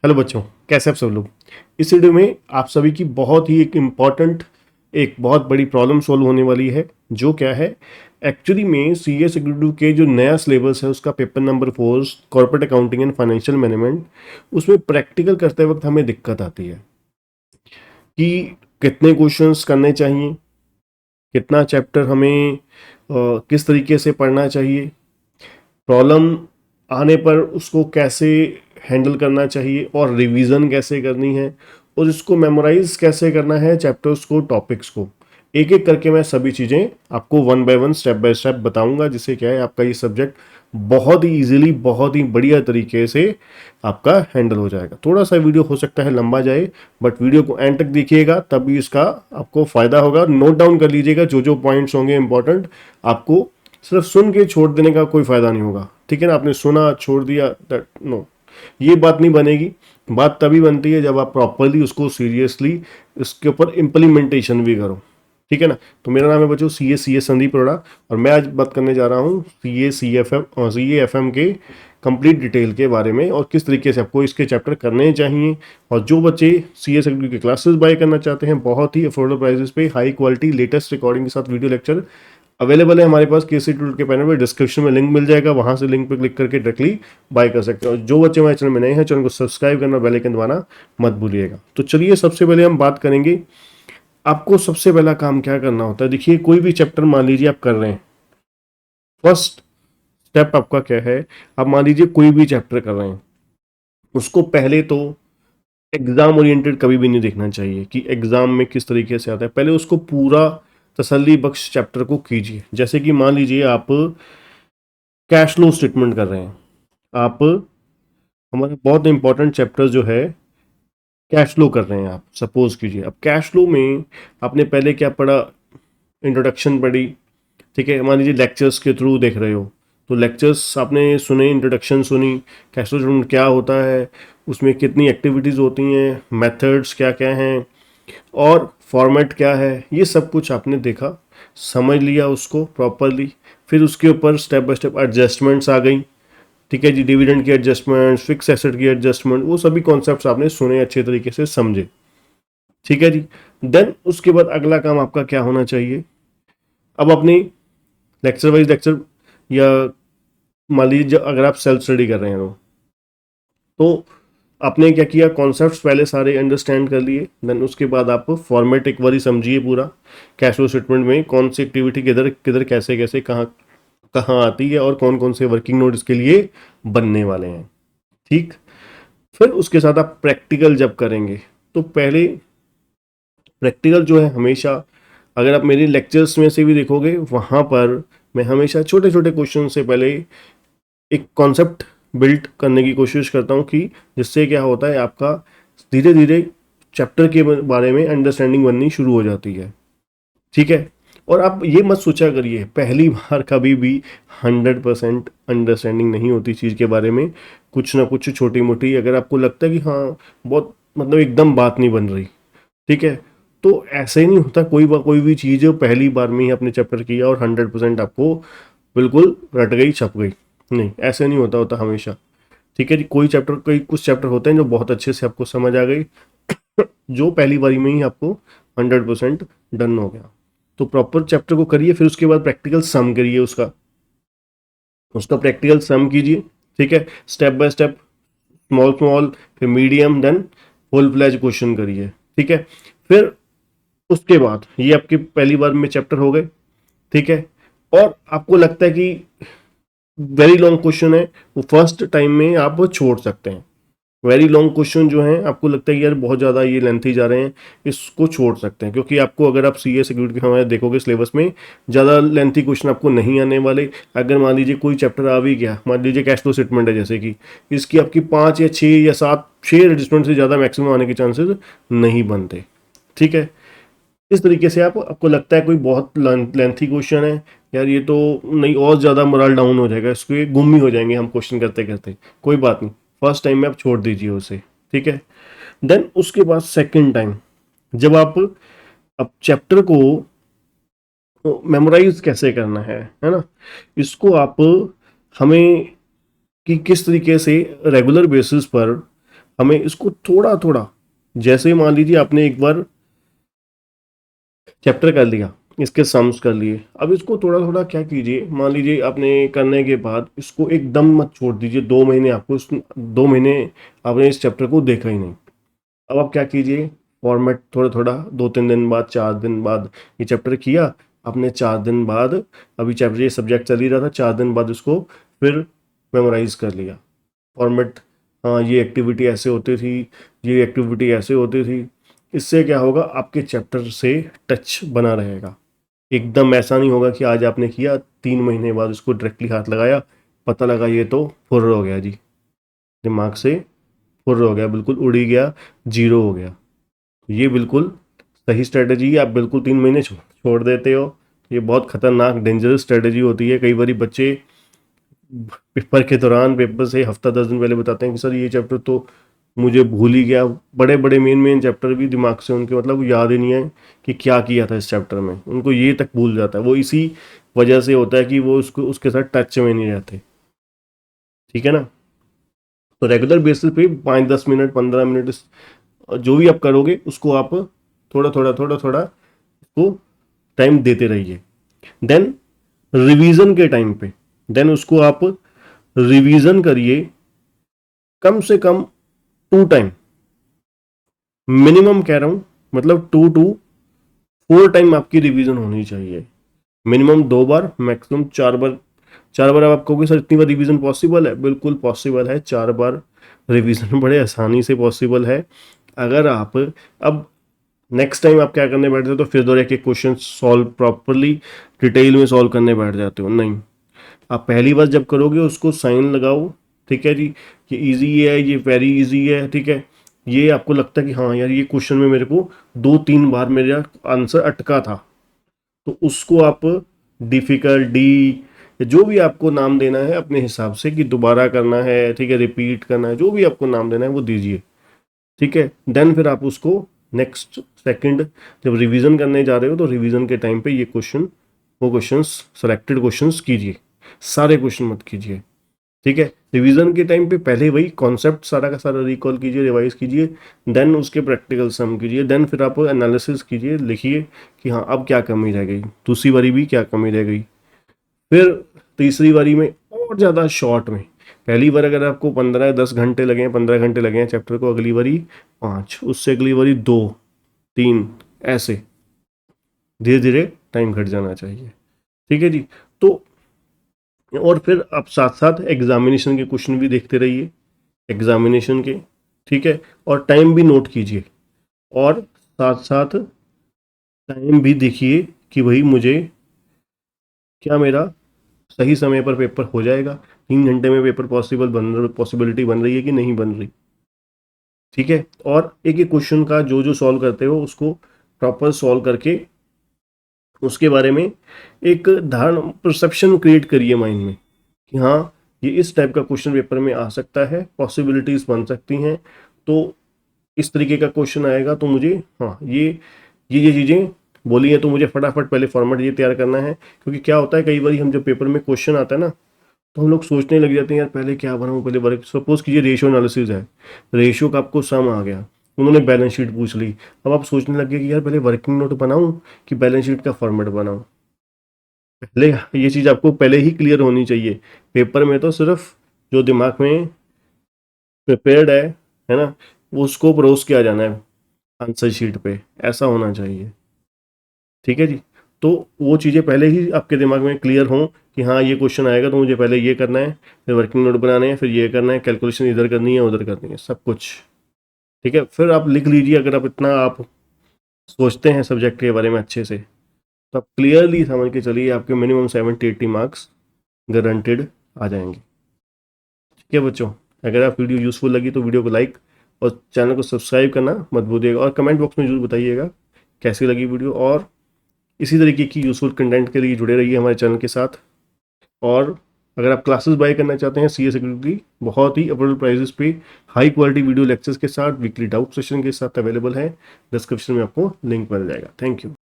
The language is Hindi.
हेलो बच्चों, कैसे आप सब लोग। इस वीडियो में आप सभी की बहुत ही एक बहुत बड़ी प्रॉब्लम सॉल्व होने वाली है। जो क्या है, एक्चुअली में सी एस एग्जीक्यूटिव के जो नया सिलेबस है उसका paper number 4 corporate accounting and financial management, उसमें प्रैक्टिकल करते वक्त हमें दिक्कत आती है कि कितने क्वेश्चंस करने चाहिए, कितना चैप्टर हमें किस तरीके से पढ़ना चाहिए, प्रॉब्लम आने पर उसको कैसे हैंडल करना चाहिए और रिवीजन कैसे करनी है और इसको मेमोराइज कैसे करना है चैप्टर्स को, टॉपिक्स को। एक एक करके मैं सभी चीज़ें आपको one by one step by step बताऊंगा, जिससे क्या है आपका ये सब्जेक्ट बहुत ही इजीली, बहुत ही बढ़िया तरीके से आपका हैंडल हो जाएगा। थोड़ा सा वीडियो हो सकता है लंबा जाए, बट वीडियो को एंड तक देखिएगा तभी इसका आपको फायदा होगा। नोट डाउन कर लीजिएगा जो जो पॉइंट्स होंगे इंपॉर्टेंट। आपको सिर्फ सुन के छोड़ देने का कोई फायदा नहीं होगा, ठीक है ना। आपने सुना छोड़ दिया, दैट नो, ये बात नहीं बनेगी। बात तभी बनती है जब आप प्रॉपरली उसको सीरियसली इसके ऊपर इम्प्लीमेंटेशन भी करो, ठीक है ना। तो मेरा नाम है बच्चों सी ए संदीप अरोड़ा, और मैं आज बात करने जा रहा हूँ सी ए एफ एम के कंप्लीट डिटेल के बारे में और किस तरीके से आपको इसके चैप्टर करने चाहिए। और जो बच्चे सी एस की क्लासेस बाय करना चाहते हैं बहुत ही अफोर्डेबल प्राइसेस पे हाई क्वालिटी लेटेस्ट रिकॉर्डिंग के साथ वीडियो लेक्चर अवेलेबल है हमारे पास केसी टूल के पैनल में। डिस्क्रिप्शन में लिंक मिल जाएगा, वहां से लिंक पे क्लिक करके डायरेक्टली बाय कर सकते हो। जो बच्चे हमारे चैनल में नए हैं, चैनल को सब्सक्राइब करना, बेल आइकन दबाना मत भूलिएगा। तो चलिए सबसे पहले हम बात करेंगे आपको सबसे पहला काम क्या करना होता है। देखिए, कोई भी चैप्टर मान लीजिए आप कर रहे हैं, फर्स्ट स्टेप आपका क्या है। आप मान लीजिए कोई भी चैप्टर कर रहे हैं, उसको पहले तो एग्जाम ओरिएंटेड कभी भी नहीं देखना चाहिए कि एग्जाम में किस तरीके से आता है। पहले उसको पूरा तसल्ली बख्श चैप्टर को कीजिए। जैसे कि मान लीजिए आप कैश फ्लो स्टेटमेंट कर रहे हैं, आप हमारा बहुत इंपॉर्टेंट चैप्टर जो है कैश फ्लो कर रहे हैं, आप सपोज कीजिए। अब कैश फ्लो में आपने पहले क्या पढ़ा, इंट्रोडक्शन पढ़ी, ठीक है। मान लीजिए लेक्चर्स के थ्रू देख रहे हो, तो लेक्चर्स आपने सुने, इंट्रोडक्शन सुनी, कैश फ्लो स्टेटमेंट क्या होता है, उसमें कितनी एक्टिविटीज़ होती हैं, मेथड्स क्या क्या हैं और फॉर्मेट क्या है, ये सब कुछ आपने देखा, समझ लिया उसको प्रॉपरली। फिर उसके ऊपर स्टेप बाय स्टेप एडजस्टमेंट्स आ गई, ठीक है जी। डिविडेंड की एडजस्टमेंट, फिक्स एसेट की एडजस्टमेंट, वो सभी कॉन्सेप्ट्स आपने सुने, अच्छे तरीके से समझे, ठीक है जी। देन उसके बाद अगला काम आपका क्या होना चाहिए। अब अपनी लेक्चर वाइज लेक्चर, या मान लीजिए अगर आप सेल्फ स्टडी कर रहे हैं तो आपने क्या किया, कॉन्सेप्ट्स पहले सारे अंडरस्टैंड कर लिए। देन उसके बाद आप फॉर्मेट एक बारी समझिए पूरा, कैश फ्लो स्टेटमेंट में कौन सी एक्टिविटी किधर किधर कैसे कैसे कहाँ कहाँ आती है और कौन कौन से वर्किंग नोट इसके लिए बनने वाले हैं, ठीक। फिर उसके साथ आप प्रैक्टिकल जब करेंगे तो पहले प्रैक्टिकल जो है हमेशा, अगर आप मेरे लेक्चर्स में से भी देखोगे वहाँ पर मैं हमेशा छोटे छोटे क्वेश्चन से पहले एक कॉन्सेप्ट बिल्ड करने की कोशिश करता हूँ कि जिससे क्या होता है आपका धीरे धीरे चैप्टर के बारे में अंडरस्टैंडिंग बननी शुरू हो जाती है, ठीक है। और आप ये मत सोचा करिए पहली बार कभी भी 100% अंडरस्टैंडिंग नहीं होती चीज़ के बारे में। कुछ ना कुछ छोटी मोटी अगर आपको लगता है कि हाँ बहुत मतलब एकदम बात नहीं बन रही, ठीक है, तो ऐसे ही नहीं होता। कोई भी चीज़ पहली बार में ही आपने चैप्टर किया और 100% आपको बिल्कुल रट गई, छप गई, नहीं, ऐसे नहीं होता हमेशा, ठीक है जी। कोई कुछ चैप्टर होते हैं जो बहुत अच्छे से आपको समझ आ गई, जो पहली बारी में ही आपको 100% डन हो गया। तो प्रॉपर चैप्टर को करिए, फिर उसके बाद प्रैक्टिकल सम करिए, उसका उसका प्रैक्टिकल सम कीजिए, ठीक है, step by step, small small, फिर medium, then full fledged question करिए, ठीक है। फिर उसके बाद ये आपके पहली बार में चैप्टर हो गए, ठीक है। और आपको लगता है कि वेरी लॉन्ग क्वेश्चन है, वो फर्स्ट टाइम में आप छोड़ सकते हैं। वेरी लॉन्ग क्वेश्चन जो है आपको लगता है कि यार बहुत ज़्यादा ये लेंथी जा रहे हैं, इसको छोड़ सकते हैं, क्योंकि आपको अगर आप सी ए सिक्योरिटी हमारे देखोगे सिलेबस में ज़्यादा लेंथी क्वेश्चन आपको नहीं आने वाले। अगर मान लीजिए कोई चैप्टर आ भी गया, मान लीजिए कैश फ्लो स्टेटमेंट है जैसे कि, इसकी आपकी 5 या 6 या 7 एडजस्टमेंट से ज़्यादा मैक्सिमम आने के चांसेस नहीं बनते, ठीक है। इस तरीके से आपको लगता है कोई बहुत लेंथी क्वेश्चन है, यार ये तो नहीं, और ज़्यादा मोरल डाउन हो जाएगा, इसको ये गुम ही हो जाएंगे हम क्वेश्चन करते करते, कोई बात नहीं, फर्स्ट टाइम में आप छोड़ दीजिए उसे, ठीक है। देन उसके बाद सेकंड टाइम जब आप अब चैप्टर को मेमोराइज कैसे करना है ना, इसको आप हमें कि किस तरीके से रेगुलर बेसिस पर हमें इसको थोड़ा थोड़ा, जैसे मान लीजिए आपने एक बार चैप्टर कर लिया, इसके सम्स कर लिए, अब इसको थोड़ा थोड़ा क्या कीजिए, मान लीजिए आपने करने के बाद इसको एकदम मत छोड़ दीजिए, 2 महीने आपको 2 महीने आपने इस चैप्टर को देखा ही नहीं। अब आप क्या कीजिए, फॉर्मेट थोड़ा थोड़ा, 2-3 दिन बाद, 4 दिन बाद ये चैप्टर किया आपने, 4 दिन बाद, अभी चैप्टर ये सब्जेक्ट चल ही रहा था, 4 दिन बाद इसको फिर मेमोराइज कर लिया फॉर्मेट। हाँ, ये एक्टिविटी ऐसे होती थी, ये एक्टिविटी ऐसे होती थी। इससे क्या होगा, आपके चैप्टर से टच बना रहेगा। एकदम ऐसा नहीं होगा कि आज आपने किया, 3 महीने बाद इसको डायरेक्टली हाथ लगाया, पता लगा ये तो फुर्र हो गया जी, दिमाग से फुर्र हो गया, बिल्कुल उड़ ही गया, जीरो हो गया। ये बिल्कुल सही स्ट्रेटजी है, आप बिल्कुल 3 महीने छोड़ देते हो, ये बहुत खतरनाक डेंजरस स्ट्रेटजी होती है। कई बार बच्चे पेपर के दौरान, पेपर से हफ्ता 10 दिन पहले बताते हैं कि सर ये चैप्टर तो मुझे भूल ही गया, बड़े बड़े मेन चैप्टर भी दिमाग से उनके मतलब याद ही नहीं है कि क्या किया था इस चैप्टर में, उनको ये तक भूल जाता है। वो इसी वजह से होता है कि वो उसको उसके साथ टच में नहीं रहते, ठीक है ना। तो रेगुलर बेसिस पे 5-10 मिनट, 15 मिनट जो भी आप करोगे उसको आप थोड़ा थोड़ा उसको टाइम देते रहिए। देन रिवीजन के टाइम पे, देन उसको आप रिवीजन करिए कम से कम 2 टाइम, मिनिमम कह रहा हूं, मतलब 2 to 4 टाइम आपकी रिवीजन होनी चाहिए। मिनिमम 2 बार, मैक्सिमम 4 बार। 4 बार अब आप कहोगे सर इतनी बार रिवीजन पॉसिबल है? बिल्कुल पॉसिबल है, 4 बार रिवीजन बड़े आसानी से पॉसिबल है। अगर आप अब नेक्स्ट टाइम आप क्या करने बैठते हो तो फिर दो एक एक क्वेश्चन सॉल्व प्रॉपरली डिटेल में सॉल्व करने बैठ जाते हो, नहीं। आप पहली बार जब करोगे उसको साइन लगाओ, ठीक है जी, ये इजी है, ये वेरी इजी है, ठीक है। ये आपको लगता है कि हाँ यार ये क्वेश्चन में मेरे को 2-3 बार मेरा आंसर अटका था, तो उसको आप डिफिकल्ट, डी, जो भी आपको नाम देना है अपने हिसाब से, कि दोबारा करना है, ठीक है, रिपीट करना है, जो भी आपको नाम देना है वो दीजिए, ठीक है। देन फिर आप उसको नेक्स्ट सेकंड जब रिवीजन करने जा रहे हो तो रिवीजन के टाइम पे ये क्वेश्चन, वो क्वेश्चंस, सेलेक्टेड क्वेश्चंस कीजिए, सारे क्वेश्चन मत कीजिए, ठीक है। रिवीजन के टाइम पे पहले वही कॉन्सेप्ट सारा का सारा रिकॉल कीजिए, रिवाइज कीजिए, देन उसके प्रैक्टिकल सम कीजिए, देन फिर आप एनालिसिस कीजिए, लिखिए कि हाँ अब क्या कमी रह गई, दूसरी बारी भी क्या कमी रह गई, फिर तीसरी बारी में और ज़्यादा शॉर्ट में। पहली बार अगर आपको 15-10 घंटे लगे हैं, 15 घंटे लगे हैं चैप्टर को, अगली बारी 5, उससे अगली बारी 2-3, ऐसे धीरे धीरे टाइम घट जाना चाहिए, ठीक है जी। तो और फिर आप साथ साथ एग्जामिनेशन के क्वेश्चन भी देखते रहिए, एग्जामिनेशन के, ठीक है, और टाइम भी नोट कीजिए, और साथ साथ टाइम भी देखिए कि भाई मुझे क्या मेरा सही समय पर पेपर हो जाएगा, 3 घंटे में पेपर पॉसिबिलिटी बन रही है कि नहीं बन रही, ठीक है। और एक एक क्वेश्चन का जो जो सॉल्व करते हो उसको प्रॉपर सॉल्व करके उसके बारे में एक धारणा, परसेप्शन क्रिएट करिए माइंड में कि हाँ ये इस टाइप का क्वेश्चन पेपर में आ सकता है, पॉसिबिलिटीज बन सकती हैं, तो इस तरीके का क्वेश्चन आएगा तो मुझे, हाँ ये चीज़ें बोली हैं तो मुझे फटाफट पहले फॉर्मेट ये तैयार करना है। क्योंकि क्या होता है कई बार हम जब पेपर में क्वेश्चन आता है ना तो हम लोग सोचने लग जाते हैं यार पहले क्या बनाऊँ, पहले वर्क, सपोज कीजिए रेशियो एनालिसिस है, रेशियो का आपको सम आ गया, उन्होंने बैलेंस शीट पूछ ली, अब आप सोचने लगे कि यार पहले वर्किंग नोट बनाऊं कि बैलेंस शीट का फॉर्मेट बनाऊं। पहले ये चीज़ आपको पहले ही क्लियर होनी चाहिए। पेपर में तो सिर्फ जो दिमाग में प्रिपेयर्ड है ना, वो उसको परोस किया जाना है आंसर शीट पे, ऐसा होना चाहिए, ठीक है जी। तो वो चीज़ें पहले ही आपके दिमाग में क्लियर हों कि हाँ ये क्वेश्चन आएगा तो मुझे पहले ये करना है, फिर वर्किंग नोट बनाने हैं, फिर ये करना है, कैलकुलेशन इधर करनी है उधर करनी है, सब कुछ, ठीक है। फिर आप लिख लीजिए, अगर आप इतना आप सोचते हैं सब्जेक्ट के बारे में अच्छे से, तो आप क्लियरली समझ के चलिए आपके मिनिमम 70-80 मार्क्स गारंटेड आ जाएंगे, ठीक है बच्चों। अगर आप वीडियो यूज़फुल लगी तो वीडियो को लाइक और चैनल को सब्सक्राइब करना मत भूलिएगा, और कमेंट बॉक्स में जरूर बताइएगा कैसी लगी वीडियो, और इसी तरीके की यूज़फुल कंटेंट के लिए जुड़े रहिए हमारे चैनल के साथ। और अगर आप क्लासेस बाय करना चाहते हैं सी एस की, बहुत ही अफोर्डेबल प्राइसेस पे हाई क्वालिटी वीडियो लेक्चर्स के साथ, वीकली डाउट सेशन के साथ अवेलेबल है, डिस्क्रिप्शन में आपको लिंक मिल जाएगा। Thank you.